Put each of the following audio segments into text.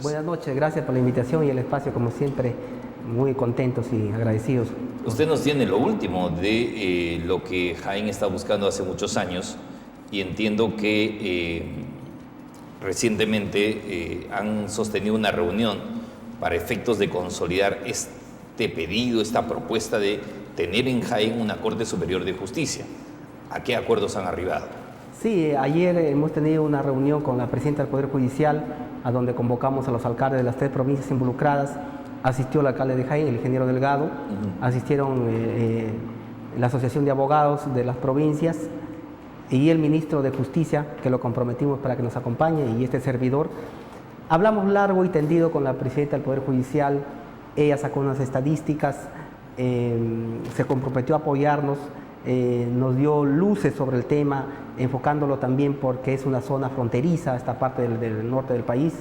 Buenas noches, gracias por la invitación y el espacio, como siempre, muy contentos y agradecidos. Usted nos tiene lo último de lo que Jaén está buscando hace muchos años y entiendo que recientemente han sostenido una reunión para efectos de consolidar este pedido, esta propuesta de tener en Jaén una Corte Superior de Justicia. ¿A qué acuerdos han arribado? Sí, ayer hemos tenido una reunión con la presidenta del Poder Judicial, a donde convocamos a los alcaldes de las 3 provincias involucradas. Asistió el alcalde de Jaén, el ingeniero Delgado, asistieron la Asociación de Abogados de las provincias y el ministro de Justicia, que lo comprometimos para que nos acompañe, y este servidor. Hablamos largo y tendido con la presidenta del Poder Judicial. Ella sacó unas estadísticas, se comprometió a apoyarnos, nos dio luces sobre el tema, enfocándolo también porque es una zona fronteriza, esta parte del norte del país.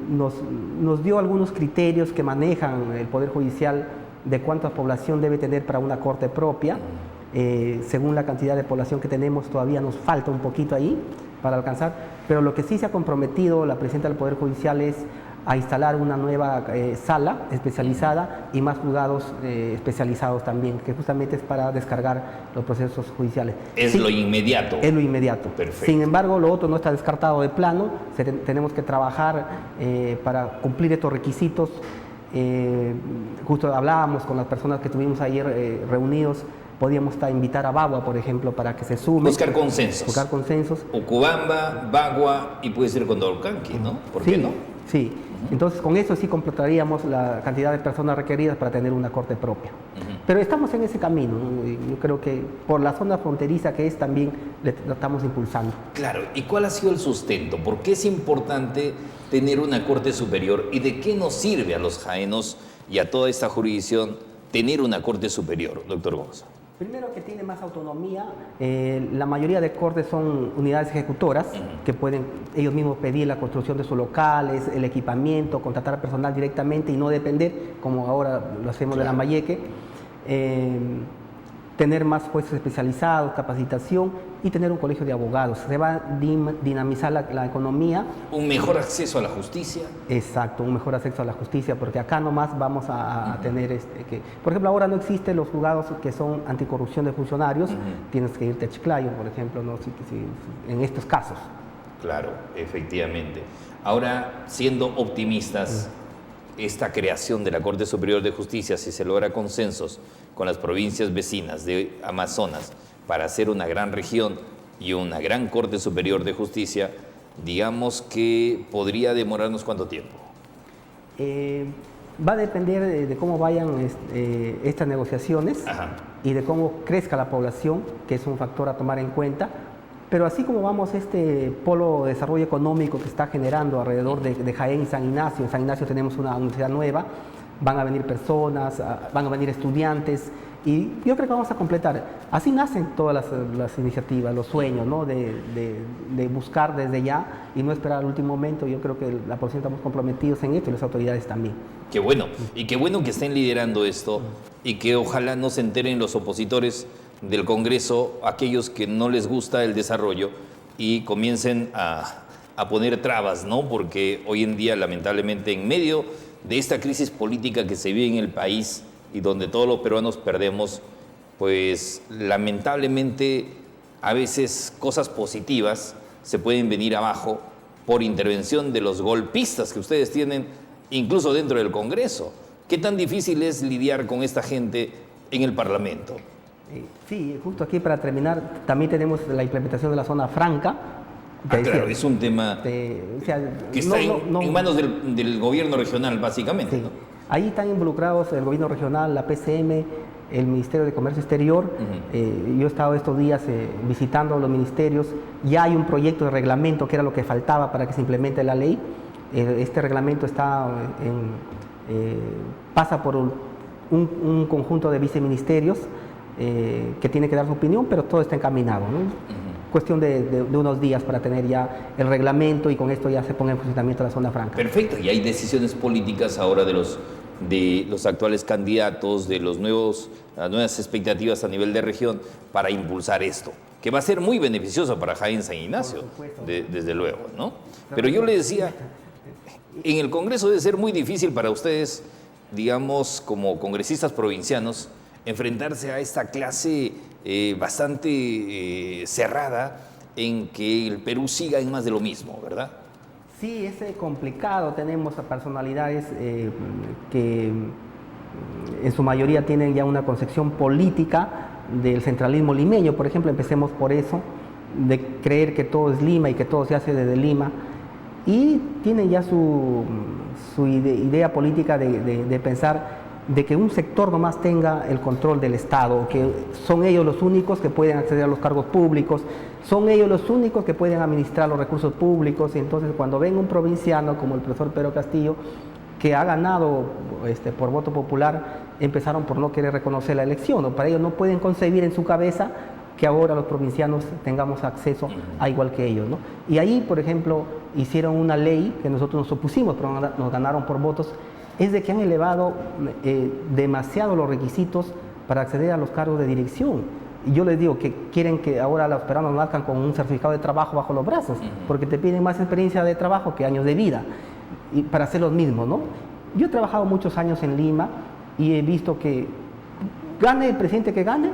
Nos dio algunos criterios que manejan el Poder Judicial de cuánta población debe tener para una corte propia. Según la cantidad de población que tenemos, todavía nos falta un poquito ahí para alcanzar, pero lo que sí se ha comprometido la presidenta del Poder Judicial es a instalar una nueva sala especializada y más juzgados especializados también, que justamente es para descargar los procesos judiciales. Es sí, lo inmediato. Es lo inmediato. Perfecto. Sin embargo, lo otro no está descartado de plano. Tenemos que trabajar para cumplir estos requisitos. Justo hablábamos con las personas que tuvimos ayer reunidos. Podíamos invitar a Bagua, por ejemplo, para que se sume. Buscar consensos. Buscar consensos. Ucubamba, Bagua y puede ser Condorcanqui, ¿no? ¿Por qué no? Sí. Entonces, con eso sí completaríamos la cantidad de personas requeridas para tener una corte propia. Pero estamos en ese camino, ¿no? Yo creo que por la zona fronteriza que es, también lo estamos impulsando. Claro, ¿y cuál ha sido el sustento? ¿Por qué es importante tener una Corte Superior? ¿Y de qué nos sirve a los jaenos y a toda esta jurisdicción tener una Corte Superior, doctor Gonza? Primero, que tiene más autonomía. La mayoría de cortes son unidades ejecutoras que pueden ellos mismos pedir la construcción de sus locales, el equipamiento, contratar a personal directamente y no depender, como ahora lo hacemos de Lambayeque. Tener más jueces especializados, capacitación y tener un colegio de abogados. Se va a dinamizar la economía. ¿Un mejor acceso a la justicia? Exacto, un mejor acceso a la justicia, porque acá nomás vamos a tener por ejemplo, ahora no existen los juzgados que son anticorrupción de funcionarios. Tienes que irte a Chiclayo, por ejemplo, ¿no? En estos casos. Claro, efectivamente. Ahora, siendo optimistas, esta creación de la Corte Superior de Justicia, si se logra consensos con las provincias vecinas de Amazonas para hacer una gran región y una gran Corte Superior de Justicia, digamos que podría demorarnos ¿cuánto tiempo? Va a depender de cómo vayan estas negociaciones. Y de cómo crezca la población, que es un factor a tomar en cuenta. Pero así como vamos este polo de desarrollo económico que está generando alrededor de Jaén y San Ignacio. En San Ignacio tenemos una universidad nueva, van a venir personas, van a venir estudiantes, y yo creo que vamos a completar. Así nacen todas las iniciativas, los sueños, ¿no? de buscar desde ya y no esperar al último momento. Yo creo que la población estamos comprometidos en esto y las autoridades también. Qué bueno, y qué bueno que estén liderando esto y que ojalá no se enteren los opositores del Congreso, aquellos que no les gusta el desarrollo, y comiencen a poner trabas, ¿no? Porque hoy en día, lamentablemente, en medio de esta crisis política que se vive en el país y donde todos los peruanos perdemos, pues lamentablemente a veces cosas positivas se pueden venir abajo por intervención de los golpistas que ustedes tienen incluso dentro del Congreso. ¿Qué tan difícil es lidiar con esta gente en el Parlamento? Sí, justo aquí para terminar, también tenemos la implementación de la zona franca. Claro, es un tema que está en manos del gobierno regional, básicamente. Sí. ¿No? Ahí están involucrados el gobierno regional, la PCM, el Ministerio de Comercio Exterior. Yo he estado estos días visitando los ministerios. Ya hay un proyecto de reglamento que era lo que faltaba para que se implemente la ley. Este reglamento pasa por un conjunto de viceministerios que tiene que dar su opinión, pero todo está encaminado, ¿no? Cuestión de unos días para tener ya el reglamento y con esto ya se ponga en funcionamiento la zona franca. Perfecto, y hay decisiones políticas ahora de los actuales candidatos, de las nuevas expectativas a nivel de región para impulsar esto, que va a ser muy beneficioso para Jaén San Ignacio, desde luego, ¿no? Pero yo le decía, En el Congreso debe ser muy difícil para ustedes, digamos, como congresistas provincianos, enfrentarse a esta clase bastante cerrada en que el Perú siga en más de lo mismo, ¿verdad? Sí, es complicado. Tenemos a personalidades que en su mayoría tienen ya una concepción política del centralismo limeño. Por ejemplo, empecemos por eso, de creer que todo es Lima y que todo se hace desde Lima. Y tienen ya su idea política de pensar de que un sector nomás tenga el control del Estado, que son ellos los únicos que pueden acceder a los cargos públicos, son ellos los únicos que pueden administrar los recursos públicos. Y entonces cuando ven un provinciano como el profesor Pedro Castillo, que ha ganado por voto popular, empezaron por no querer reconocer la elección, ¿no? Para ellos no pueden concebir en su cabeza que ahora los provincianos tengamos acceso a igual que ellos, ¿no? Y ahí, por ejemplo, hicieron una ley que nosotros nos opusimos, pero nos ganaron por votos, es de que han elevado demasiado los requisitos para acceder a los cargos de dirección. Y yo les digo que quieren que ahora los peruanos nazcan con un certificado de trabajo bajo los brazos, porque te piden más experiencia de trabajo que años de vida, y para hacer los mismos, ¿no? Yo he trabajado muchos años en Lima y he visto que gane el presidente que gane,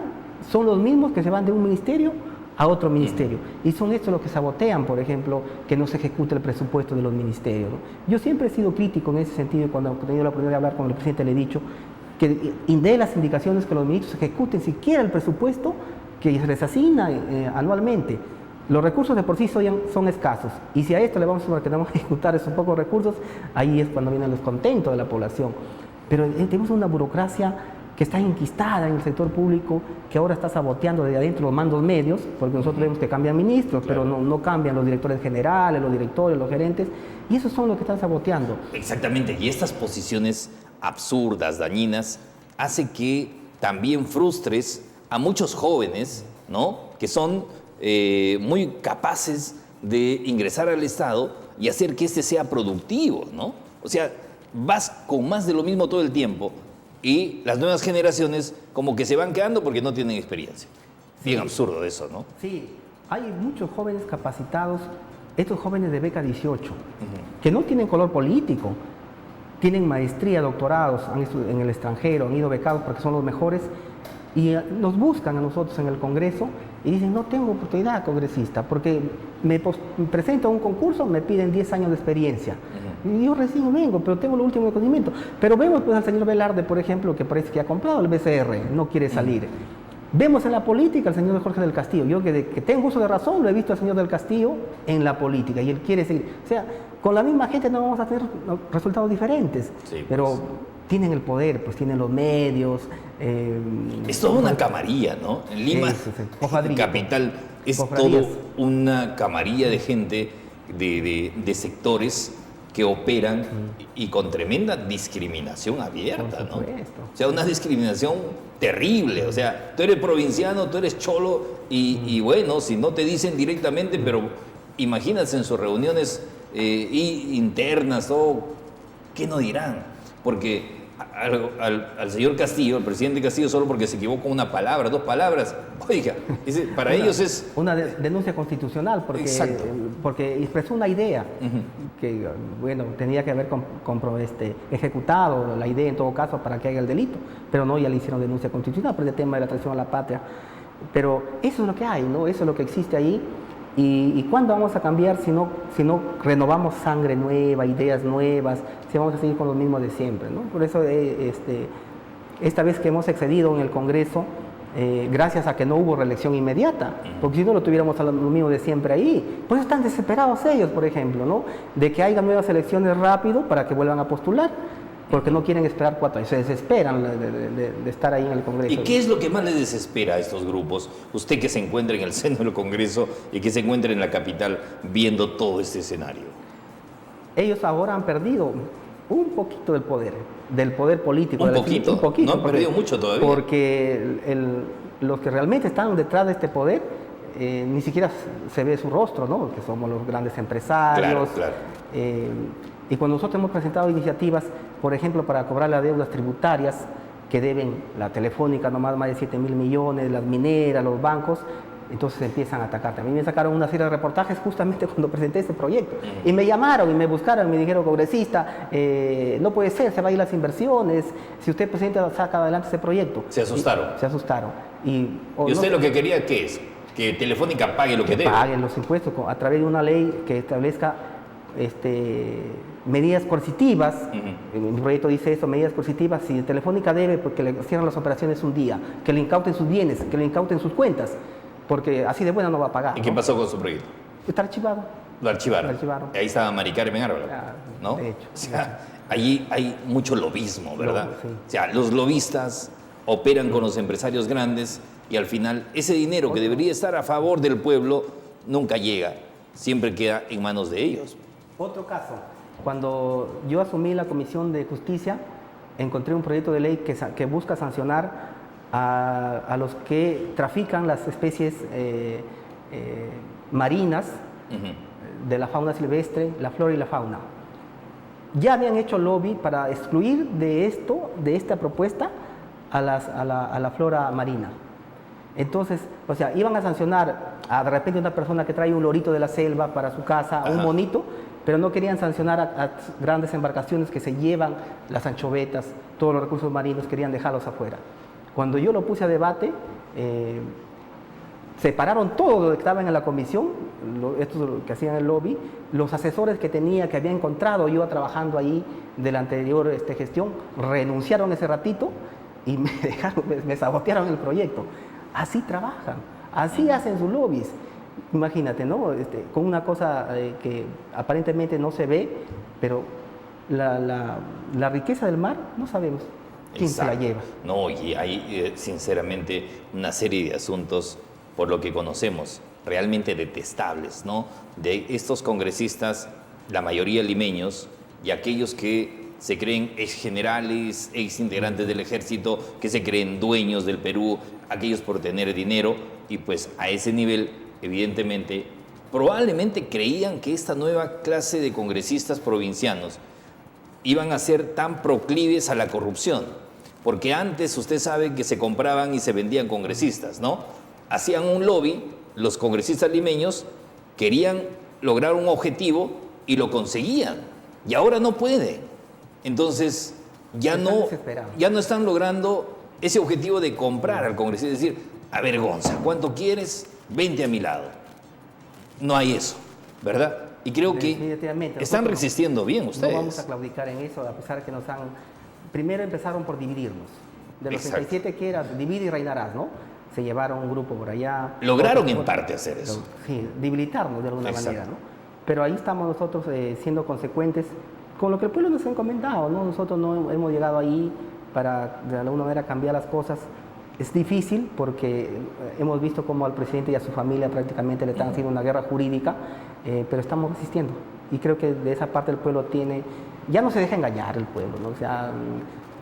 son los mismos que se van de un ministerio a otro ministerio. Y son estos los que sabotean, por ejemplo, que no se ejecute el presupuesto de los ministerios, ¿no? Yo siempre he sido crítico en ese sentido, y cuando he tenido la oportunidad de hablar con el presidente le he dicho que dé las indicaciones que los ministros ejecuten siquiera el presupuesto que se les asigna anualmente. Los recursos de por sí son escasos, y si a esto le vamos a tenemos que ejecutar esos pocos recursos, ahí es cuando viene el descontento de la población. Pero tenemos una burocracia que está enquistada en el sector público, que ahora está saboteando desde adentro los mandos medios, porque nosotros vemos que cambian ministros, pero no cambian los directores generales, los directores, los gerentes, y esos son los que están saboteando. Exactamente, y estas posiciones absurdas, dañinas, hace que también frustres a muchos jóvenes, ¿no?, que son muy capaces de ingresar al Estado y hacer que este sea productivo, ¿no? O sea, vas con más de lo mismo todo el tiempo, y las nuevas generaciones como que se van quedando porque no tienen experiencia. Bien absurdo eso, ¿no? Sí, hay muchos jóvenes capacitados, estos jóvenes de beca 18, que no tienen color político, tienen maestría, doctorados, han ido en el extranjero, han ido becados porque son los mejores, y nos buscan a nosotros en el Congreso y dicen, no tengo oportunidad congresista, porque me presento a un concurso, me piden 10 años de experiencia. Y yo recién vengo, pero tengo el último conocimiento. Pero vemos pues al señor Velarde, por ejemplo, que parece que ha comprado el BCR, no quiere salir. Vemos en la política al señor Jorge del Castillo. Yo que tengo uso de razón, lo he visto al señor del Castillo en la política, y él quiere seguir. O sea, con la misma gente no vamos a tener resultados diferentes, sí, pues. Pero tienen el poder, pues tienen los medios. Es toda una camarilla, ¿no? En Lima, capital, es todo una camarilla de gente, de sectores que operan y con tremenda discriminación abierta, ¿no? O sea, una discriminación terrible. O sea, tú eres provinciano, tú eres cholo y bueno, si no te dicen directamente, pero imagínate en sus reuniones internas, todo, ¿qué no dirán? Porque al señor Castillo, el presidente Castillo, solo porque se equivocó una palabra, 2 palabras, oiga, para ellos es... Una denuncia constitucional, porque expresó una idea que, bueno, tenía que haber ejecutado la idea en todo caso para que haga el delito, pero no, ya le hicieron denuncia constitucional por el tema de la traición a la patria. Pero eso es lo que hay, ¿no? Eso es lo que existe ahí. ¿Y cuándo vamos a cambiar si no renovamos sangre nueva, ideas nuevas, si vamos a seguir con lo mismo de siempre, ¿no? Por eso esta vez que hemos excedido en el Congreso, gracias a que no hubo reelección inmediata, porque si no lo tuviéramos a lo mismo de siempre ahí. Por eso están desesperados ellos, por ejemplo, ¿no?, de que haya nuevas elecciones rápido para que vuelvan a postular, porque no quieren esperar 4 años, se desesperan de estar ahí en el Congreso. ¿Y qué es lo que más les desespera a estos grupos? Usted que se encuentra en el seno del Congreso y que se encuentra en la capital viendo todo este escenario. Ellos ahora han perdido un poquito del poder político. Un poquito, no han perdido mucho todavía. Porque los que realmente están detrás de este poder, ni siquiera se ve su rostro, ¿no?, que somos los grandes empresarios. Claro. Y cuando nosotros hemos presentado iniciativas, por ejemplo, para cobrar las deudas tributarias que deben la Telefónica, nomás más de 7.000 millones, las mineras, los bancos, entonces empiezan a atacarte. A mí me sacaron una serie de reportajes justamente cuando presenté este proyecto. Y me llamaron y me buscaron, me dijeron, congresista, no puede ser, se va a ir las inversiones, si usted presenta, saca adelante este proyecto. Se asustaron. Se asustaron. ¿Y usted lo que quería qué es? Que Telefónica pague lo que debe. Paguen los impuestos a través de una ley que establezca medidas coercitivas. Mi proyecto dice eso, medidas coercitivas. Si Telefónica debe, porque le cierran las operaciones un día, que le incauten sus bienes, que le incauten sus cuentas, porque así de buena no va a pagar. ¿Y qué pasó con su proyecto? Está archivado. Lo archivaron. Lo archivaron. Ahí estaba Mari Carmen Árbol, ¿no? De hecho. O sea, allí hay mucho lobismo, ¿verdad? Sí. O sea, los lobistas operan con los empresarios grandes y al final ese dinero que debería estar a favor del pueblo nunca llega, siempre queda en manos de ellos. Otro caso, cuando yo asumí la Comisión de Justicia, encontré un proyecto de ley que busca sancionar a los que trafican las especies marinas de la fauna silvestre, la flora y la fauna. Ya habían hecho lobby para excluir de esta propuesta a la flora marina. Entonces, o sea, iban a sancionar de repente una persona que trae un lorito de la selva para su casa, un monito, pero no querían sancionar a grandes embarcaciones que se llevan las anchovetas, todos los recursos marinos, querían dejarlos afuera. Cuando yo lo puse a debate, separaron todo lo que estaba en la comisión, estos que hacían el lobby, los asesores que tenía, que había encontrado yo trabajando ahí de la anterior gestión, renunciaron ese ratito y me sabotearon el proyecto. Así trabajan, así hacen sus lobbies. Imagínate, ¿no? Con una cosa que aparentemente no se ve, pero la riqueza del mar no sabemos quién se la lleva. No, y hay sinceramente una serie de asuntos, por lo que conocemos, realmente detestables, ¿no? De estos congresistas, la mayoría limeños, y aquellos que se creen ex generales, ex integrantes del ejército, que se creen dueños del Perú, aquellos por tener dinero, y pues a ese nivel, evidentemente, probablemente creían que esta nueva clase de congresistas provincianos iban a ser tan proclives a la corrupción, porque antes usted sabe que se compraban y se vendían congresistas, ¿no? Hacían un lobby, los congresistas limeños querían lograr un objetivo y lo conseguían, y ahora no pueden. Entonces, ya no están logrando ese objetivo de comprar al congresista, es decir, a ver, Gonza, ¿cuánto quieres? Vente a mi lado. No hay eso, ¿verdad? Y creo que están resistiendo bien ustedes. No vamos a claudicar en eso, a pesar de que nos han... Primero empezaron por dividirnos. De los 37 que era, divide y reinarás, ¿no? Se llevaron un grupo por allá. Lograron en parte hacer eso. Sí, debilitarnos de alguna manera, ¿no? Pero ahí estamos nosotros siendo consecuentes con lo que el pueblo nos ha encomendado, ¿no? Nosotros no hemos llegado ahí para de alguna manera cambiar las cosas. Es difícil porque hemos visto cómo al presidente y a su familia prácticamente le están haciendo una guerra jurídica, pero estamos resistiendo. Y creo que de esa parte el pueblo ya no se deja engañar el pueblo, ¿no? O sea,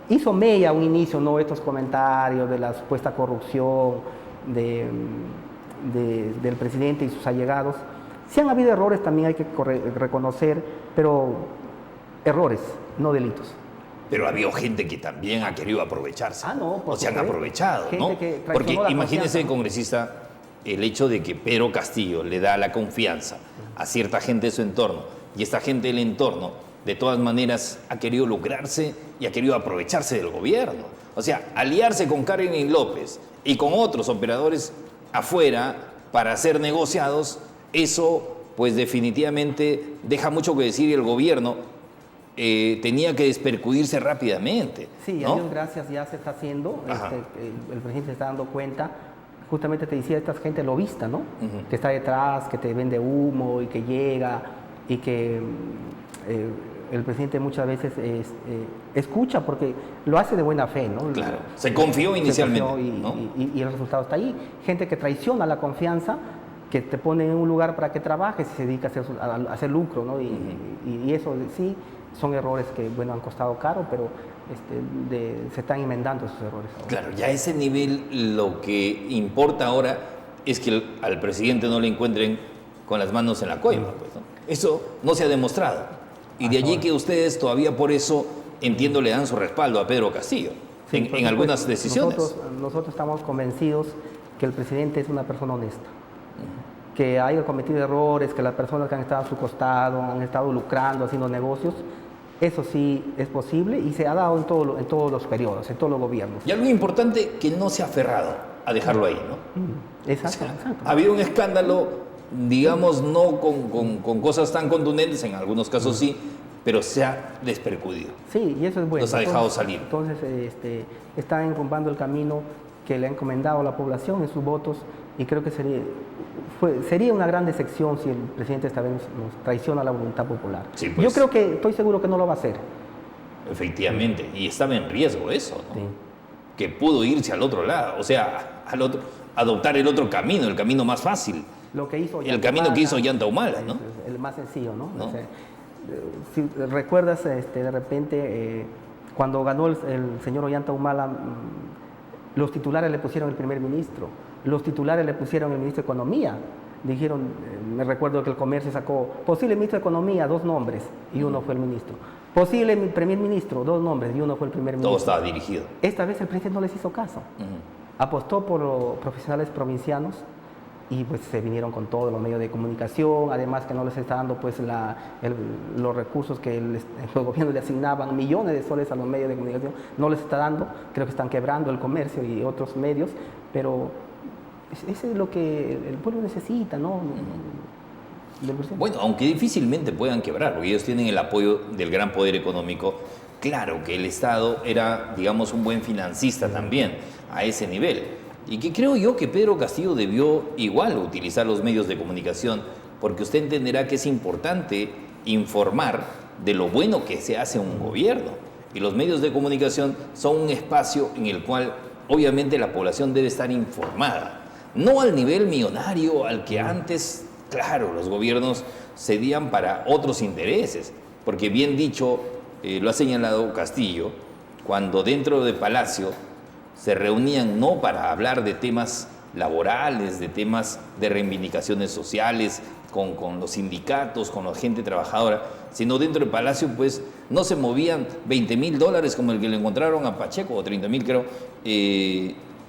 hizo mella a un inicio, ¿no? Estos comentarios de la supuesta corrupción del presidente y sus allegados. Sí han habido errores, también hay que reconocer, pero errores, no delitos. Pero había gente que también ha querido aprovecharse. No, o se han aprovechado, ¿no? Porque imagínese, congresista, el hecho de que Pedro Castillo le da la confianza a cierta gente de su entorno, y esta gente del entorno, de todas maneras, ha querido lucrarse y ha querido aprovecharse del gobierno. O sea, aliarse con Karen López y con otros operadores afuera para hacer negociados, eso pues definitivamente deja mucho que decir, y el gobierno tenía que despercudirse rápidamente. Sí, ¿no? a Dios gracias ya se está haciendo, el presidente se está dando cuenta. Justamente te decía, esta gente lobista, ¿no? Que está detrás, que te vende humo y que llega y que el presidente muchas veces escucha porque lo hace de buena fe, ¿no? Claro, se confió inicialmente. Y el resultado está ahí. Gente que traiciona la confianza, que te pone en un lugar para que trabajes y se dedica a hacer lucro, ¿no? Y eso sí son errores que, bueno, han costado caro, pero se están enmendando esos errores ahora. Claro, ya a ese nivel lo que importa ahora es que al presidente no le encuentren con las manos en la coima, pues, ¿no? Eso no se ha demostrado. Y de allí que ustedes todavía por eso, entiendo, le dan su respaldo a Pedro Castillo en algunas decisiones. Nosotros estamos convencidos que el presidente es una persona honesta, que haya cometido errores, que las personas que han estado a su costado han estado lucrando, haciendo negocios, eso sí es posible y se ha dado en todos los periodos, en todos los gobiernos. Y algo importante, que no se ha aferrado a dejarlo ahí, ¿no? Exacto, O sea, exacto. ha habido un escándalo, digamos, no con cosas tan contundentes, en algunos casos sí, pero se ha despercudido. Sí, y eso es bueno. Los ha dejado salir. Entonces, está enrumbando el camino que le ha encomendado a la población en sus votos, y creo que sería una gran decepción si el presidente esta vez nos traiciona la voluntad popular. Sí, pues. Yo creo que, estoy seguro que no lo va a hacer. Efectivamente, y estaba en riesgo eso, ¿no? Sí. Que pudo irse al otro lado, o sea, adoptar el otro camino, el camino más fácil, Lo que hizo el camino que hizo Ollanta Humala, ¿no? El más sencillo, ¿no? ¿No? O sea, si recuerdas, de repente, cuando ganó el señor Ollanta Humala, los titulares le pusieron el primer ministro, los titulares le pusieron el ministro de Economía. Dijeron, me recuerdo que el Comercio sacó posible ministro de Economía, 2 nombres, y uno fue el ministro. Posible primer ministro, 2 nombres, y uno fue el primer ministro. Todo estaba dirigido. Esta vez el presidente no les hizo caso. Apostó por los profesionales provincianos y pues se vinieron con todos los medios de comunicación, además que no les está dando pues los recursos que los gobiernos le asignaban, millones de soles a los medios de comunicación, no les está dando. Creo que están quebrando el comercio y otros medios, pero eso es lo que el pueblo necesita, ¿no? Bueno, aunque difícilmente puedan quebrar, porque ellos tienen el apoyo del gran poder económico. Claro que el Estado era, digamos, un buen financista también a ese nivel. Y que creo yo que Pedro Castillo debió igual utilizar los medios de comunicación, porque usted entenderá que es importante informar de lo bueno que se hace un gobierno. Y los medios de comunicación son un espacio en el cual obviamente la población debe estar informada. No al nivel millonario al que antes, claro, los gobiernos cedían para otros intereses, porque bien dicho, lo ha señalado Castillo, cuando dentro de Palacio se reunían no para hablar de temas laborales, de temas de reivindicaciones sociales, con los sindicatos, con la gente trabajadora, sino dentro del Palacio pues no se movían $20,000 como el que le encontraron a Pacheco, o 30,000 creo,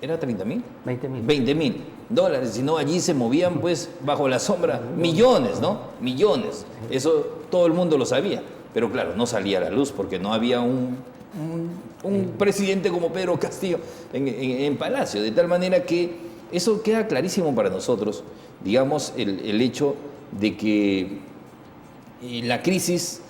¿era 30,000? 20,000. $20,000, sino allí se movían pues bajo la sombra millones, ¿no? Millones, eso todo el mundo lo sabía, pero claro, no salía a la luz porque no había un presidente como Pedro Castillo en Palacio, de tal manera que eso queda clarísimo para nosotros, digamos, el hecho de que la crisis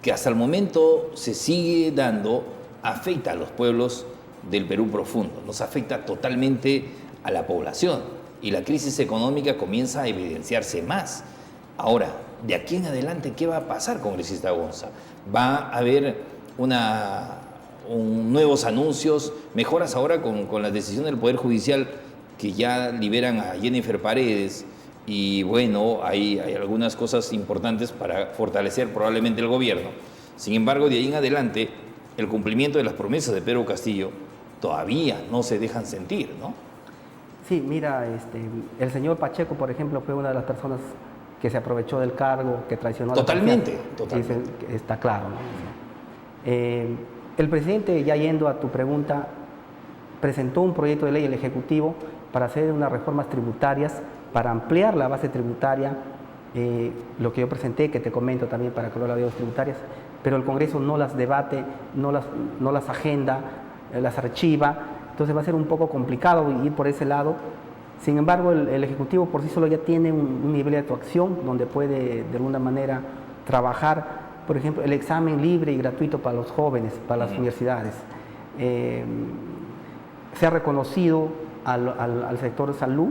que hasta el momento se sigue dando afecta a los pueblos del Perú profundo, nos afecta totalmente a la población y la crisis económica comienza a evidenciarse más. Ahora, de aquí en adelante, ¿qué va a pasar, congresista Gonza? ¿Va a haber nuevos anuncios, mejoras ahora con la decisión del Poder Judicial que ya liberan a Jennifer Paredes? Y bueno, hay algunas cosas importantes para fortalecer probablemente el gobierno. Sin embargo, de ahí en adelante, el cumplimiento de las promesas de Pedro Castillo todavía no se dejan sentir, ¿no? Sí, mira, el señor Pacheco, por ejemplo, fue una de las personas que se aprovechó del cargo, que traicionó a la Totalmente. Está claro, ¿no? El presidente, ya yendo a tu pregunta, presentó un proyecto de ley, el Ejecutivo, para hacer unas reformas tributarias, para ampliar la base tributaria, lo que yo presenté, que te comento también para que las leyes tributarias, pero el Congreso no las debate, no las agenda, las archiva, entonces va a ser un poco complicado ir por ese lado. Sin embargo, el Ejecutivo por sí solo ya tiene un nivel de actuación donde puede de alguna manera trabajar, por ejemplo, el examen libre y gratuito para los jóvenes, para las universidades. Se ha reconocido al sector de salud,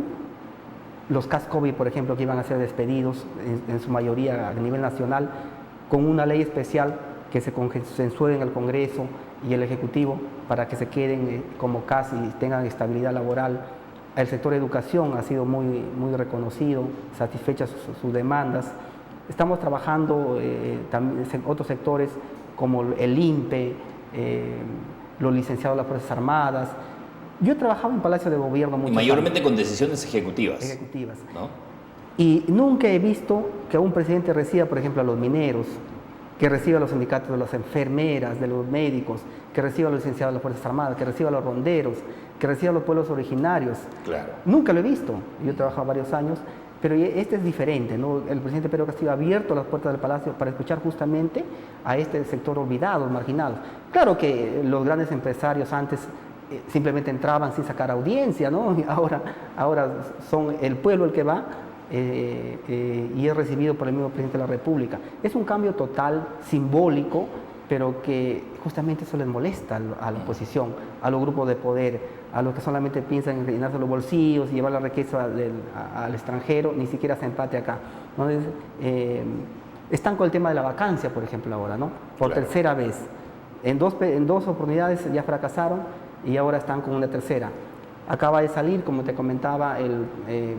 los CAS COVID, por ejemplo, que iban a ser despedidos en su mayoría a nivel nacional, con una ley especial que se consensúe en el Congreso y el Ejecutivo para que se queden como CAS y tengan estabilidad laboral. El sector de educación ha sido muy reconocido, satisfechas sus demandas. Estamos trabajando también en otros sectores como el INPE, los licenciados de las Fuerzas Armadas. Yo he trabajado en Palacio de Gobierno mucho. Mayormente con decisiones ejecutivas. ¿No? Y nunca he visto que un presidente reciba, por ejemplo, a los mineros, que reciba a los sindicatos de las enfermeras, de los médicos, que reciba a los licenciados de las Fuerzas Armadas, que reciba a los ronderos, que reciba a los pueblos originarios. Claro. Nunca lo he visto, yo he trabajado varios años, pero este es diferente, ¿no? El presidente Pedro Castillo ha abierto las puertas del Palacio para escuchar justamente a este sector olvidado, marginado. Claro que los grandes empresarios antes simplemente entraban sin sacar audiencia, ¿no? Ahora son el pueblo el que va y es recibido por el mismo presidente de la República. Es un cambio total, simbólico, pero que justamente eso les molesta a la oposición, a los grupos de poder, a los que solamente piensan en llenarse los bolsillos y llevar la riqueza al extranjero, ni siquiera se empate acá. Entonces, están con el tema de la vacancia, por ejemplo, ahora, ¿no? Por Claro. tercera vez. En dos oportunidades ya fracasaron y ahora están con una tercera. Acaba de salir, como te comentaba, el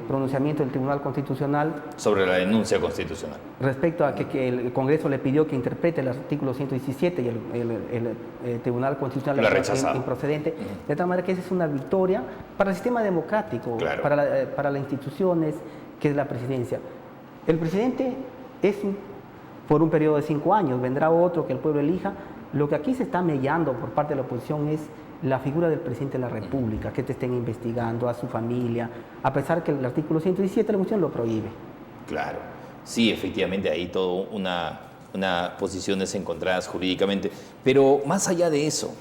pronunciamiento del Tribunal Constitucional Sobre la denuncia constitucional. respecto a que el Congreso le pidió que interprete el artículo 117 y el Tribunal Constitucional Lo ha rechazado. improcedente, de tal manera que esa es una victoria para el sistema democrático, Claro. para las instituciones, que es la presidencia. El presidente es por un periodo de 5 años, vendrá otro que el pueblo elija. Lo que aquí se está mellando por parte de la oposición es la figura del presidente de la República, que te estén investigando, a su familia, a pesar que el artículo 117 de la Constitución lo prohíbe. Claro, sí, efectivamente, hay todo una posiciones encontradas jurídicamente. Pero más allá de eso,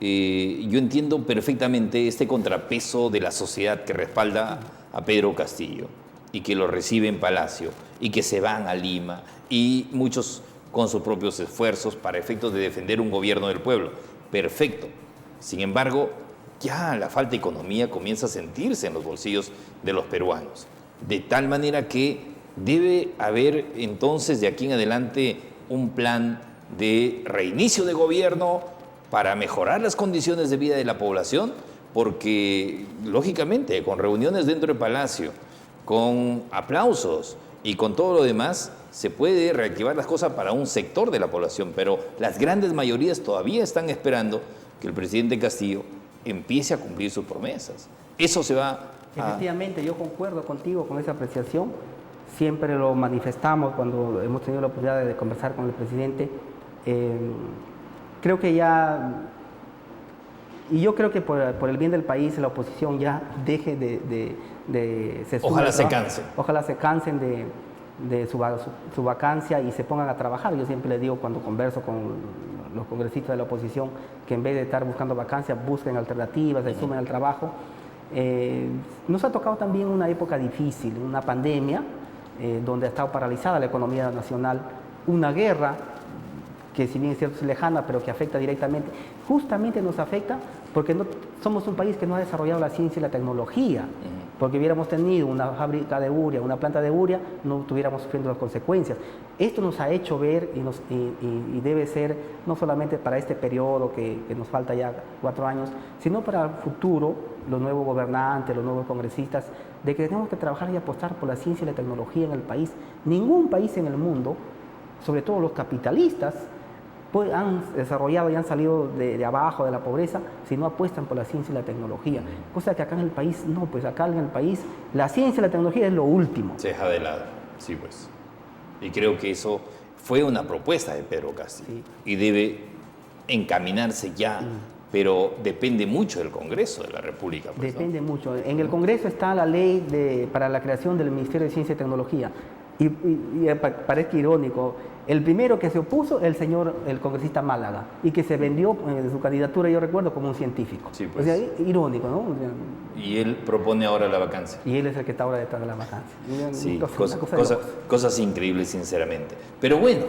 yo entiendo perfectamente este contrapeso de la sociedad que respalda a Pedro Castillo y que lo recibe en Palacio y que se van a Lima y muchos con sus propios esfuerzos para efectos de defender un gobierno del pueblo. Perfecto. Sin embargo, ya la falta de economía comienza a sentirse en los bolsillos de los peruanos. De tal manera que debe haber entonces de aquí en adelante un plan de reinicio de gobierno para mejorar las condiciones de vida de la población, porque lógicamente con reuniones dentro del Palacio, con aplausos y con todo lo demás, se puede reactivar las cosas para un sector de la población, pero las grandes mayorías todavía están esperando que el presidente Castillo empiece a cumplir sus promesas. Eso se va a... Efectivamente, yo concuerdo contigo con esa apreciación. Siempre lo manifestamos cuando hemos tenido la oportunidad de conversar con el presidente. Creo que ya, y yo creo que por el bien del país, la oposición ya deje de Ojalá se cansen. Ojalá se cansen de su vacancia y se pongan a trabajar. Yo siempre le digo cuando converso con los congresistas de la oposición que en vez de estar buscando vacancias, busquen alternativas, se sumen al trabajo. Nos ha tocado también una época difícil, una pandemia, donde ha estado paralizada la economía nacional, una guerra que si bien es cierto es lejana, pero que afecta directamente, justamente nos afecta porque somos un país que no ha desarrollado la ciencia y la tecnología, porque hubiéramos tenido una fábrica de urea, una planta de urea, no estuviéramos sufriendo las consecuencias. Esto nos ha hecho ver y debe ser no solamente para este periodo que nos falta ya 4 años, sino para el futuro, los nuevos gobernantes, los nuevos congresistas, de que tenemos que trabajar y apostar por la ciencia y la tecnología en el país. Ningún país en el mundo, sobre todo los capitalistas, han desarrollado y han salido de abajo, de la pobreza, si no apuestan por la ciencia y la tecnología. Cosa que acá en el país, no, pues acá en el país la ciencia y la tecnología es lo último. Se deja de lado, sí pues. Y creo que eso fue una propuesta de Pedro Castillo y debe encaminarse ya, pero depende mucho del Congreso de la República. Pues, depende mucho. En el Congreso está la ley para la creación del Ministerio de Ciencia y Tecnología. Y parece irónico, el primero que se opuso, el congresista Málaga, y que se vendió su candidatura, yo recuerdo, como un científico. Sí, pues. O sea, irónico, ¿no? O sea, y él propone ahora la vacancia. y él es el que está ahora detrás de la vacancia. Sí, Una cosa de locos. cosas increíbles, sinceramente. Pero bueno,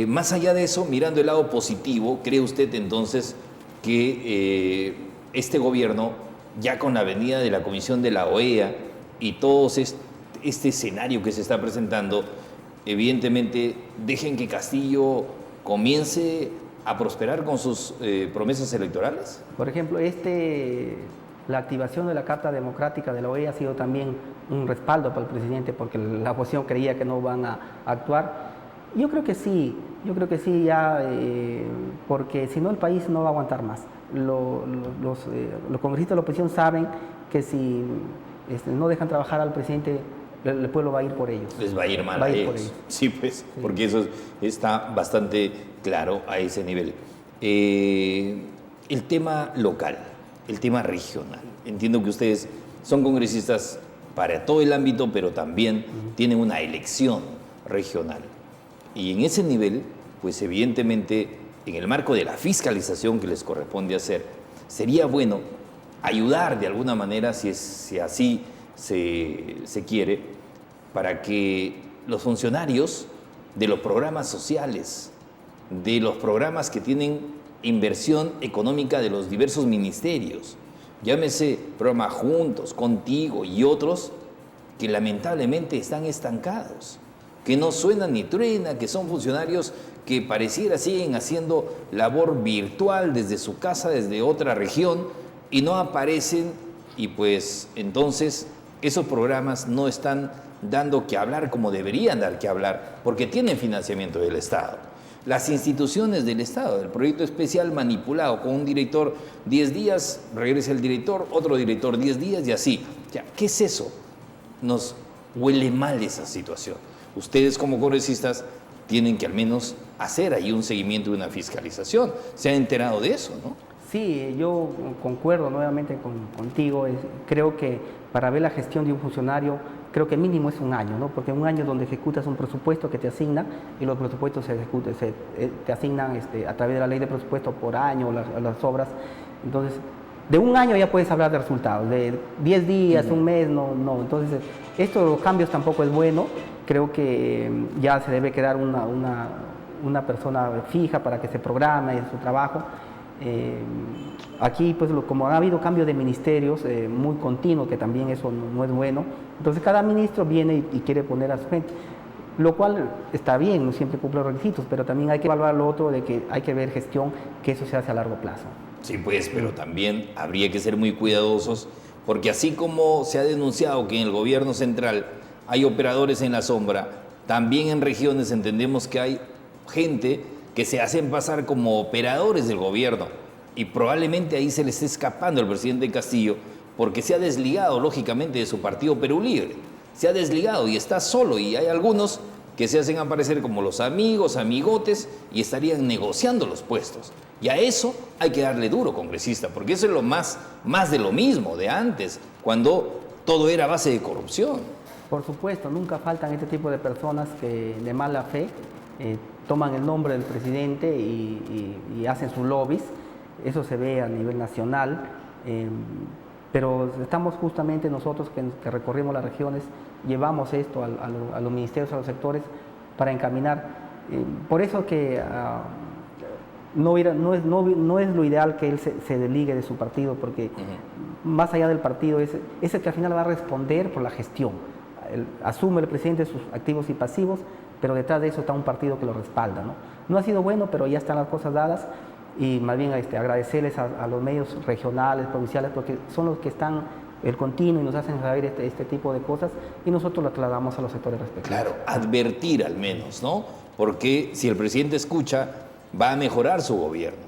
más allá de eso, mirando el lado positivo, ¿cree usted entonces que este gobierno, ya con la venida de la Comisión de la OEA y todo este escenario que se está presentando, evidentemente dejen que Castillo comience a prosperar con sus promesas electorales? Por ejemplo, la activación de la Carta Democrática de la OEA ha sido también un respaldo para el presidente, porque la oposición creía que no van a actuar. Yo creo que sí ya, porque si no el país no va a aguantar más. Los congresistas de la oposición saben que si no dejan trabajar al presidente el pueblo va a ir por ellos. Les va a ir mal Va a a ir por ellos. ellos. Sí, pues, Sí. porque eso está bastante claro a ese nivel. El tema local, el tema regional. Entiendo que ustedes son congresistas para todo el ámbito, pero también tienen una elección regional. Y en ese nivel, pues evidentemente, en el marco de la fiscalización que les corresponde hacer, sería bueno ayudar de alguna manera, si así se quiere, para que los funcionarios de los programas sociales, de los programas que tienen inversión económica de los diversos ministerios, llámese programa Juntos, Contigo y otros, que lamentablemente están estancados, que no suenan ni truenan, que son funcionarios que pareciera siguen haciendo labor virtual desde su casa, desde otra región, y no aparecen, y pues entonces esos programas no están dando que hablar como deberían dar que hablar, porque tienen financiamiento del Estado. Las instituciones del Estado, el proyecto especial manipulado con un director 10 días, regresa el director, otro director 10 días y así. Ya, ¿qué es eso? Nos huele mal esa situación. Ustedes como congresistas tienen que al menos hacer ahí un seguimiento y una fiscalización. ¿Se han enterado de eso, no? Sí, yo concuerdo nuevamente contigo. Creo que para ver la gestión de un funcionario, creo que mínimo es un año, ¿no? Porque un año donde ejecutas un presupuesto que te asigna y los presupuestos te asignan a través de la ley de presupuesto por año, las obras. Entonces, de un año ya puedes hablar de resultados, de 10 días, un mes, no. Entonces, esto de los cambios tampoco es bueno. Creo que ya se debe quedar una persona fija para que se programe su trabajo. Aquí, pues, como ha habido cambio de ministerios muy continuo, que también eso no es bueno, entonces cada ministro viene y quiere poner a su gente, lo cual está bien, no siempre cumple los requisitos, pero también hay que evaluar lo otro de que hay que ver gestión, que eso se hace a largo plazo. Sí, pues, pero también habría que ser muy cuidadosos, porque así como se ha denunciado que en el gobierno central hay operadores en la sombra, también en regiones entendemos que hay gente que se hacen pasar como operadores del gobierno y probablemente ahí se le esté escapando al presidente Castillo porque se ha desligado lógicamente de su partido Perú Libre, se ha desligado y está solo y hay algunos que se hacen aparecer como los amigos, amigotes y estarían negociando los puestos. Y a eso hay que darle duro, congresista, porque eso es lo más de lo mismo, de antes, cuando todo era a base de corrupción. Por supuesto, nunca faltan este tipo de personas que de mala fe toman el nombre del presidente y hacen sus lobbies. Eso se ve a nivel nacional, pero estamos justamente nosotros que recorrimos las regiones, llevamos esto a los ministerios, a los sectores, para encaminar. Por eso que no es lo ideal que él se desligue de su partido, porque más allá del partido es el que al final va a responder por la gestión. Asume el presidente sus activos y pasivos, pero detrás de eso está un partido que lo respalda, ¿no? No ha sido bueno, pero ya están las cosas dadas y más bien agradecerles a los medios regionales, provinciales, porque son los que están el continuo y nos hacen saber este tipo de cosas y nosotros lo trasladamos a los sectores respectivos. Claro, advertir al menos, ¿no? Porque si el presidente escucha, va a mejorar su gobierno,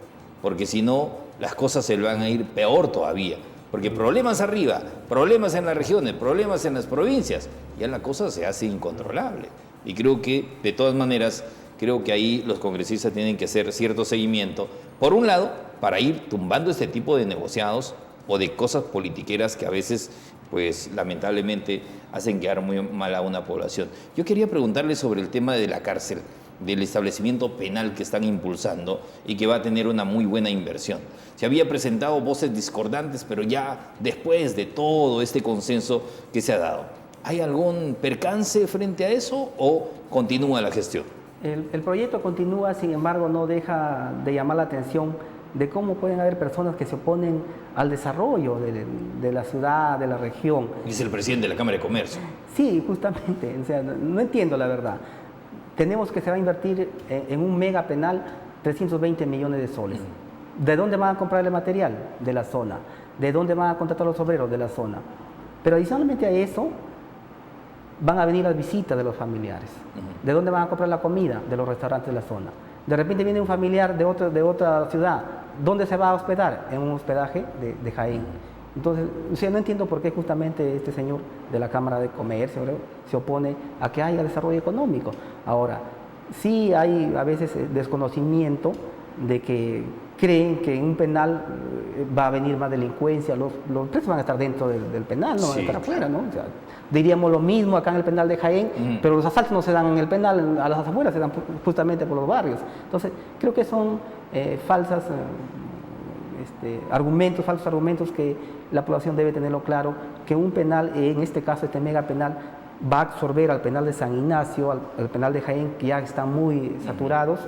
porque si no, las cosas se le van a ir peor todavía. Porque problemas arriba, problemas en las regiones, problemas en las provincias, ya la cosa se hace incontrolable. Y creo que, de todas maneras, creo que ahí los congresistas tienen que hacer cierto seguimiento. Por un lado, para ir tumbando este tipo de negociados o de cosas politiqueras que a veces, pues, lamentablemente, hacen quedar muy mal a una población. Yo quería preguntarle sobre el tema de la cárcel, del establecimiento penal que están impulsando y que va a tener una muy buena inversión. Se había presentado voces discordantes, pero ya después de todo este consenso que se ha dado, ¿hay algún percance frente a eso o continúa la gestión? El proyecto continúa, sin embargo, no deja de llamar la atención de cómo pueden haber personas que se oponen al desarrollo de la ciudad, de la región. Dice el presidente de la Cámara de Comercio. Sí, justamente, o sea, no entiendo la verdad. Tenemos que se va a invertir en un mega penal 320 millones de soles. ¿De dónde van a comprar el material? De la zona. ¿De dónde van a contratar los obreros? De la zona. Pero adicionalmente a eso, van a venir las visitas de los familiares. ¿De dónde van a comprar la comida? De los restaurantes de la zona. De repente viene un familiar de otra ciudad. ¿Dónde se va a hospedar? En un hospedaje de Jaén. Entonces, o sea, no entiendo por qué justamente este señor de la Cámara de Comercio, ¿verdad?, se opone a que haya desarrollo económico. Ahora, sí hay a veces desconocimiento de que creen que en un penal va a venir más delincuencia, los presos van a estar dentro del penal, no van a estar afuera, ¿no? O sea, diríamos lo mismo acá en el penal de Jaén, pero los asaltos no se dan en el penal, a las afueras se dan justamente por los barrios. Entonces, creo que son falsos argumentos que la población debe tenerlo claro, que un penal, en este caso este mega penal, va a absorber al penal de San Ignacio, al penal de Jaén, que ya están muy saturados,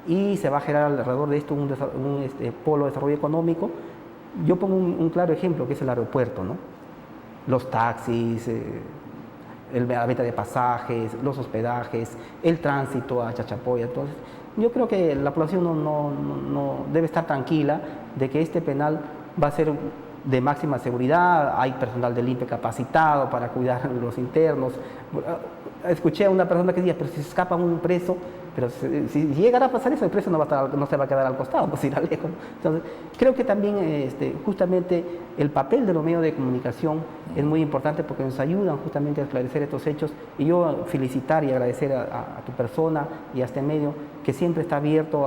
y se va a generar alrededor de esto un polo de desarrollo económico. Yo pongo un claro ejemplo, que es el aeropuerto, ¿no? Los taxis, la venta de pasajes, los hospedajes, el tránsito a Chachapoya. Entonces, yo creo que la población no debe estar tranquila de que este penal va a ser de máxima seguridad, hay personal del INPE capacitado para cuidar a los internos. Escuché a una persona que decía, pero si se escapa un preso, pero si llegara a pasar eso, el preso no se va a quedar al costado, pues irá lejos. Entonces, creo que también justamente el papel de los medios de comunicación es muy importante porque nos ayudan justamente a esclarecer estos hechos, y yo felicitar y agradecer a tu persona y a este medio que siempre está abierto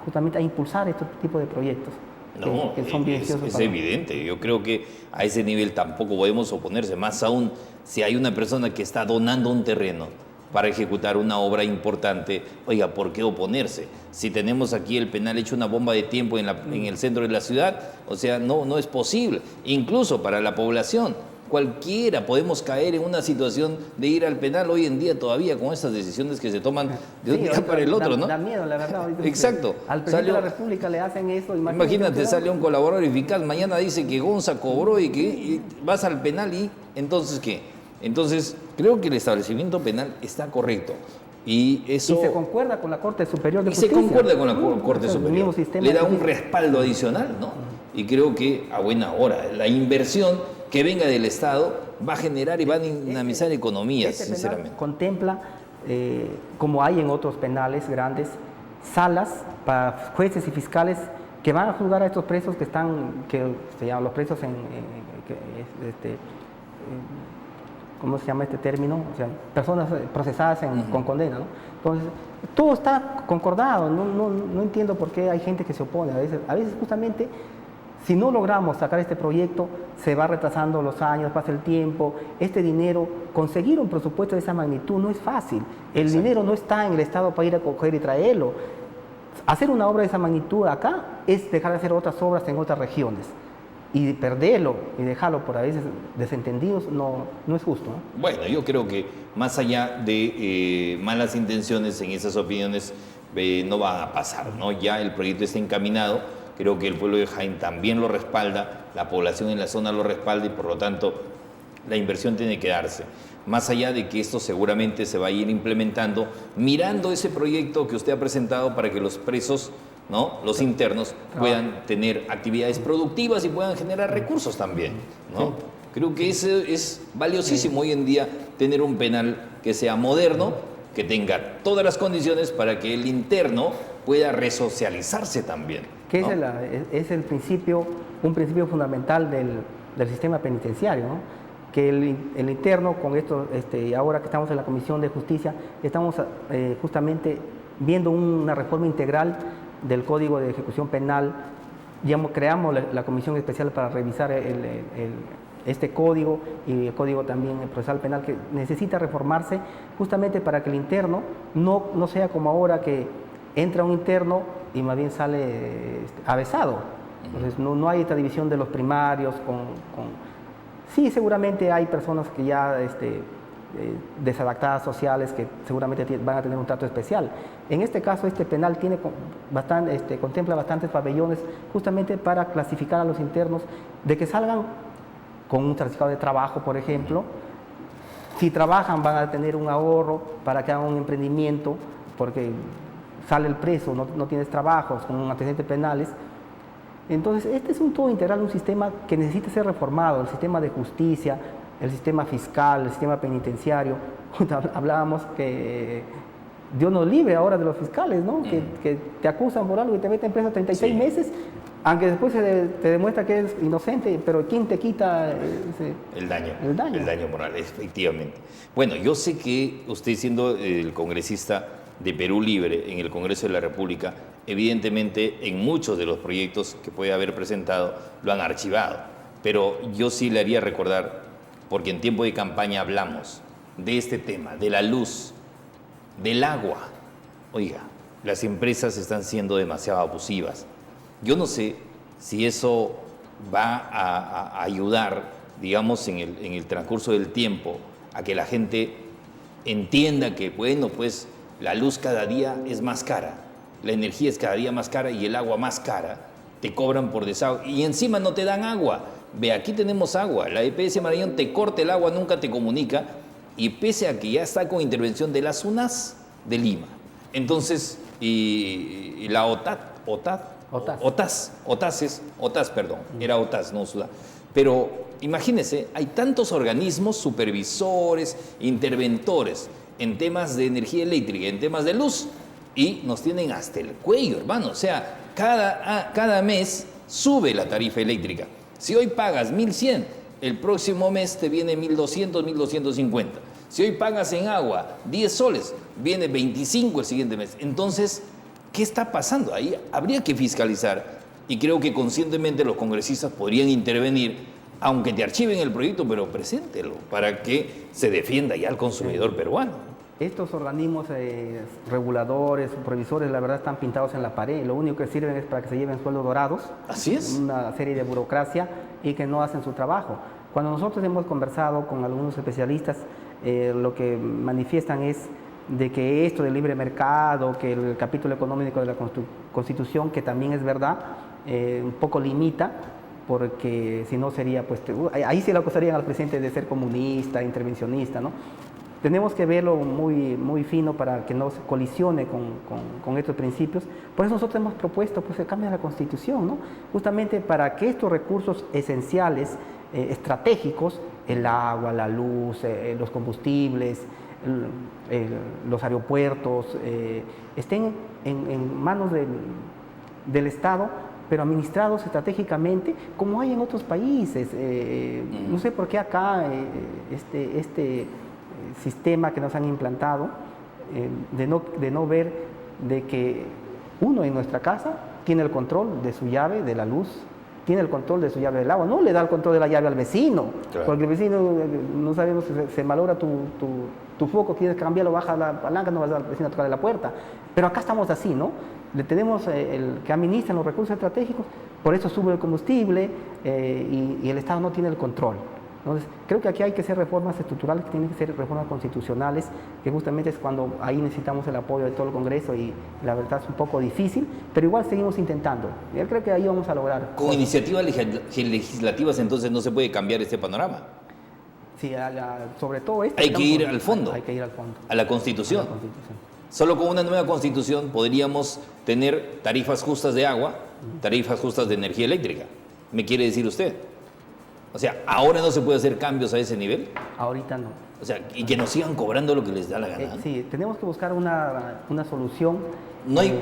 justamente a impulsar este tipo de proyectos. No, que son es evidente. Yo creo que a ese nivel tampoco podemos oponerse, más aún si hay una persona que está donando un terreno para ejecutar una obra importante. Oiga, ¿por qué oponerse? Si tenemos aquí el penal hecho una bomba de tiempo en el centro de la ciudad, o sea, no es posible. Incluso para la población, cualquiera podemos caer en una situación de ir al penal hoy en día todavía con estas decisiones que se toman de un día para el otro, ¿no? Da miedo, la verdad. Exacto. Al presidente de la República le hacen eso. Imagínate, sale un colaborador eficaz, mañana dice que Gonza cobró y vas al penal y ¿entonces qué? Entonces, creo que el establecimiento penal está correcto. Y eso... Y se concuerda con la Corte Superior de Y Justicia. se concuerda con la Corte Superior. Le da un de... respaldo adicional, ¿no? Y creo que a buena hora la inversión que venga del Estado va a generar y va a dinamizar economías, sinceramente. Contempla, como hay en otros penales grandes, salas para jueces y fiscales que van a juzgar a estos presos que se llaman los presos ¿cómo se llama este término? O sea, personas procesadas con condena, ¿no? Entonces, todo está concordado, no entiendo por qué hay gente que se opone. A veces justamente, si no logramos sacar este proyecto, se va retrasando los años, pasa el tiempo. Este dinero, conseguir un presupuesto de esa magnitud no es fácil. El dinero no está en el Estado para ir a coger y traerlo. Hacer una obra de esa magnitud acá es dejar de hacer otras obras en otras regiones. Y perderlo y dejarlo por a veces desentendidos no es justo, ¿no? Bueno, yo creo que más allá de malas intenciones en esas opiniones, no va a pasar, ¿no? Ya el proyecto está encaminado. Creo que el pueblo de Jaén también lo respalda, la población en la zona lo respalda y por lo tanto la inversión tiene que darse. Más allá de que esto seguramente se va a ir implementando, mirando ese proyecto que usted ha presentado para que los presos, ¿no?, los internos, puedan tener actividades productivas y puedan generar recursos también, ¿no? Sí. Creo que eso es valiosísimo hoy en día, tener un penal que sea moderno, que tenga todas las condiciones para que el interno pueda resocializarse también, ¿no? Que es un principio fundamental del sistema penitenciario, ¿no? Que el interno, con esto, ahora que estamos en la Comisión de Justicia, estamos justamente viendo una reforma integral del Código de Ejecución Penal. Ya creamos la Comisión Especial para revisar este código y el Código también procesal penal, que necesita reformarse justamente para que el interno no sea como ahora, que entra un interno y más bien sale avesado. Entonces no hay esta división de los primarios Sí, seguramente hay personas que ya desadaptadas sociales que seguramente van a tener un trato especial. En este caso, este penal contempla bastantes pabellones justamente para clasificar a los internos, de que salgan con un certificado de trabajo, por ejemplo. Si trabajan, van a tener un ahorro para que hagan un emprendimiento, porque sale el preso, no tienes trabajos, con antecedentes penales. Entonces, este es un todo integral, un sistema que necesita ser reformado, el sistema de justicia, el sistema fiscal, el sistema penitenciario. Hablábamos que Dios nos libre ahora de los fiscales, ¿no? Que te acusan por algo y te meten preso 36 meses, aunque después te demuestra que eres inocente, pero ¿quién te quita el daño? El daño. El daño moral, efectivamente. Bueno, yo sé que usted, siendo el congresista de Perú Libre en el Congreso de la República, evidentemente en muchos de los proyectos que puede haber presentado lo han archivado, pero yo sí le haría recordar, porque en tiempo de campaña hablamos de este tema, de la luz, del agua. Oiga, las empresas están siendo demasiado abusivas. Yo no sé si eso va a ayudar, digamos, en el transcurso del tiempo, a que la gente entienda que, bueno, pues la luz cada día es más cara, la energía es cada día más cara y el agua más cara. Te cobran por desahogo y encima no te dan agua. Ve, aquí tenemos agua. La EPS Marañón te corta el agua, nunca te comunica, y pese a que ya está con intervención de las UNAS de Lima. Entonces, y la era OTAS, no SUDA. Pero imagínense, hay tantos organismos supervisores, interventores en temas de energía eléctrica, en temas de luz, y nos tienen hasta el cuello, hermano. O sea, cada mes sube la tarifa eléctrica. Si hoy pagas 1.100, el próximo mes te viene 1.200, 1.250. Si hoy pagas en agua 10 soles, viene 25 el siguiente mes. Entonces, ¿qué está pasando? Ahí habría que fiscalizar, y creo que conscientemente los congresistas podrían intervenir, aunque te archiven el proyecto, pero preséntelo para que se defienda ya al consumidor peruano. Estos organismos reguladores, supervisores, la verdad están pintados en la pared. Lo único que sirven es para que se lleven sueldos dorados. Así es. Una serie de burocracia y que no hacen su trabajo. Cuando nosotros hemos conversado con algunos especialistas, lo que manifiestan es de que esto del libre mercado, que el capítulo económico de la Constitución, que también es verdad, un poco limita, porque si no sería, pues, ahí sí le acusarían al presidente de ser comunista, intervencionista, ¿no? Tenemos que verlo muy, muy fino para que no se colisione con estos principios. Por eso nosotros hemos propuesto pues, el cambio de la Constitución, ¿no? Justamente para que estos recursos esenciales, estratégicos, el agua, la luz, los combustibles, los aeropuertos, estén en manos del Estado, pero administrados estratégicamente, como hay en otros países. No sé por qué acá este sistema que nos han implantado, de no ver de que uno en nuestra casa tiene el control de su llave de la luz, tiene el control de su llave del agua, no le da el control de la llave al vecino, claro. Porque el vecino, no sabemos si se malogra tu foco, quieres cambiarlo, baja la palanca, no vas al vecino a tocarle la puerta. Pero acá estamos así, ¿no? Le tenemos el que administra los recursos estratégicos, por eso sube el combustible y el Estado no tiene el control. Entonces, creo que aquí hay que hacer reformas estructurales, que tienen que ser reformas constitucionales, que justamente es cuando ahí necesitamos el apoyo de todo el Congreso y la verdad es un poco difícil, pero igual seguimos intentando. Yo creo que ahí vamos a lograr. Con iniciativas legislativas entonces no se puede cambiar este panorama. Sí, sobre todo hay que ir al fondo. Hay que ir al fondo. A la Constitución. Solo con una nueva Constitución podríamos tener tarifas justas de agua, tarifas justas de energía eléctrica. ¿Me quiere decir usted? O sea, ¿ahora no se puede hacer cambios a ese nivel? Ahorita no. O sea, y que nos sigan cobrando lo que les da la gana. Sí, tenemos que buscar una solución. No hay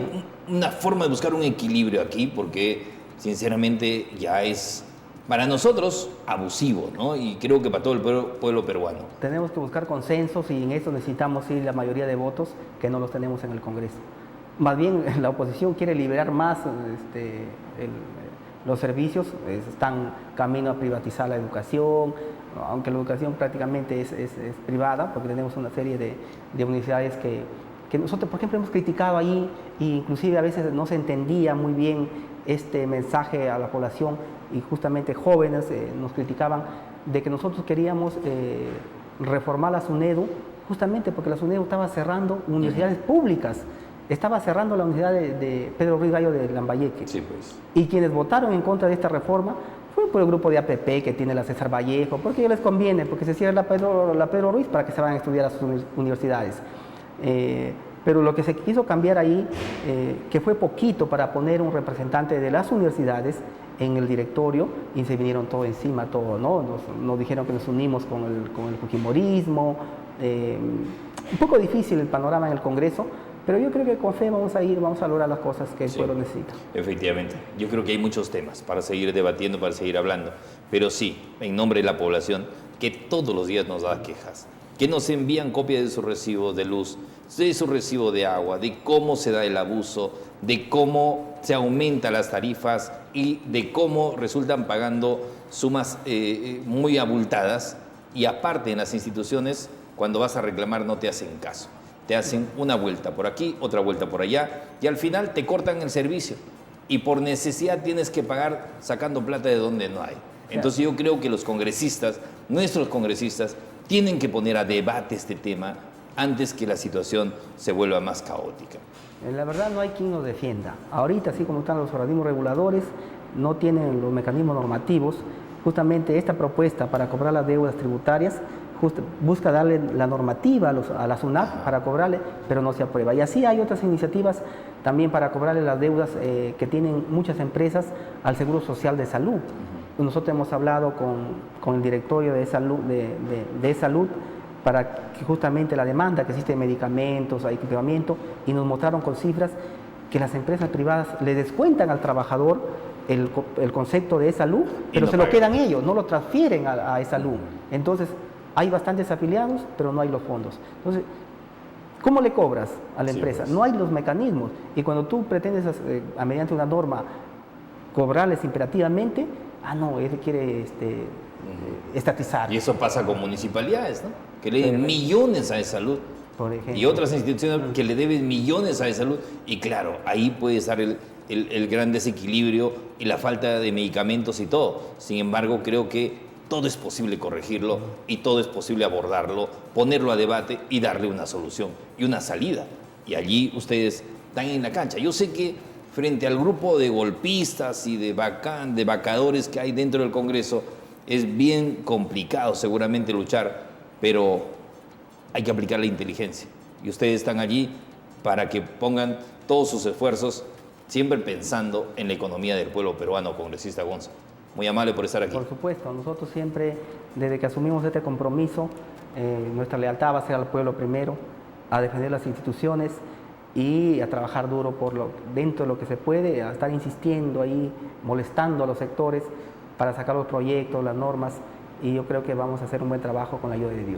una forma de buscar un equilibrio aquí porque, sinceramente, ya es, para nosotros, abusivo, ¿no? Y creo que para todo el pueblo peruano. Tenemos que buscar consensos y en eso necesitamos ir la mayoría de votos que no los tenemos en el Congreso. Más bien, la oposición quiere liberar más los servicios, están camino a privatizar la educación, aunque la educación prácticamente es privada, porque tenemos una serie de universidades que nosotros, por ejemplo, hemos criticado ahí, e inclusive a veces no se entendía muy bien este mensaje a la población, y justamente jóvenes nos criticaban de que nosotros queríamos reformar la SUNEDU, justamente porque la SUNEDU estaba cerrando universidades públicas. Estaba cerrando la universidad de Pedro Ruiz Gallo de Lambayeque. Sí, pues. Y quienes votaron en contra de esta reforma fue por el grupo de APP que tiene la César Vallejo, porque a ellos les conviene, porque se cierra la Pedro Ruiz para que se vayan a estudiar a sus universidades. Pero lo que se quiso cambiar ahí, que fue poquito para poner un representante de las universidades en el directorio, y se vinieron todo encima, todo, ¿no? Nos dijeron que nos unimos con el fujimorismo, un poco difícil el panorama en el Congreso, pero yo creo que con fe vamos a lograr las cosas que el pueblo necesita. Efectivamente, yo creo que hay muchos temas para seguir debatiendo, para seguir hablando, pero sí, en nombre de la población, que todos los días nos da quejas, que nos envían copias de sus recibos de luz, de su recibo de agua, de cómo se da el abuso, de cómo se aumentan las tarifas y de cómo resultan pagando sumas muy abultadas, y aparte en las instituciones, cuando vas a reclamar no te hacen caso. Te hacen una vuelta por aquí, otra vuelta por allá, y al final te cortan el servicio. Y por necesidad tienes que pagar sacando plata de donde no hay. Entonces yo creo que los congresistas, nuestros congresistas, tienen que poner a debate este tema antes que la situación se vuelva más caótica. La verdad no hay quien nos defienda. Ahorita, así como están los organismos reguladores, no tienen los mecanismos normativos. Justamente esta propuesta para cobrar las deudas tributarias busca darle la normativa a la SUNAT para cobrarle, pero no se aprueba. Y así hay otras iniciativas también para cobrarle las deudas que tienen muchas empresas al Seguro Social de Salud. Nosotros hemos hablado con el directorio de salud para que justamente la demanda que existe de medicamentos, equipamiento, y nos mostraron con cifras que las empresas privadas le descuentan al trabajador el concepto de salud, pero no se lo quedan ellos, no lo transfieren a salud. Entonces, hay bastantes afiliados, pero no hay los fondos. Entonces, ¿cómo le cobras a la empresa? Pues. No hay los mecanismos. Y cuando tú pretendes, mediante una norma, cobrarles imperativamente, no, él quiere estatizar. Y eso pasa con municipalidades, ¿no? Que le den millones a salud. Por ejemplo. Y otras instituciones que le deben millones a salud. Y claro, ahí puede estar el gran desequilibrio y la falta de medicamentos y todo. Sin embargo, creo que todo es posible corregirlo y todo es posible abordarlo, ponerlo a debate y darle una solución y una salida. Y allí ustedes están en la cancha. Yo sé que frente al grupo de golpistas y de vacadores que hay dentro del Congreso, es bien complicado seguramente luchar, pero hay que aplicar la inteligencia. Y ustedes están allí para que pongan todos sus esfuerzos, siempre pensando en la economía del pueblo peruano, congresista Gonza. Muy amable por estar aquí. Por supuesto, nosotros siempre, desde que asumimos este compromiso, nuestra lealtad va a ser al pueblo primero, a defender las instituciones y a trabajar duro dentro de lo que se puede, a estar insistiendo ahí, molestando a los sectores para sacar los proyectos, las normas, y yo creo que vamos a hacer un buen trabajo con la ayuda de Dios.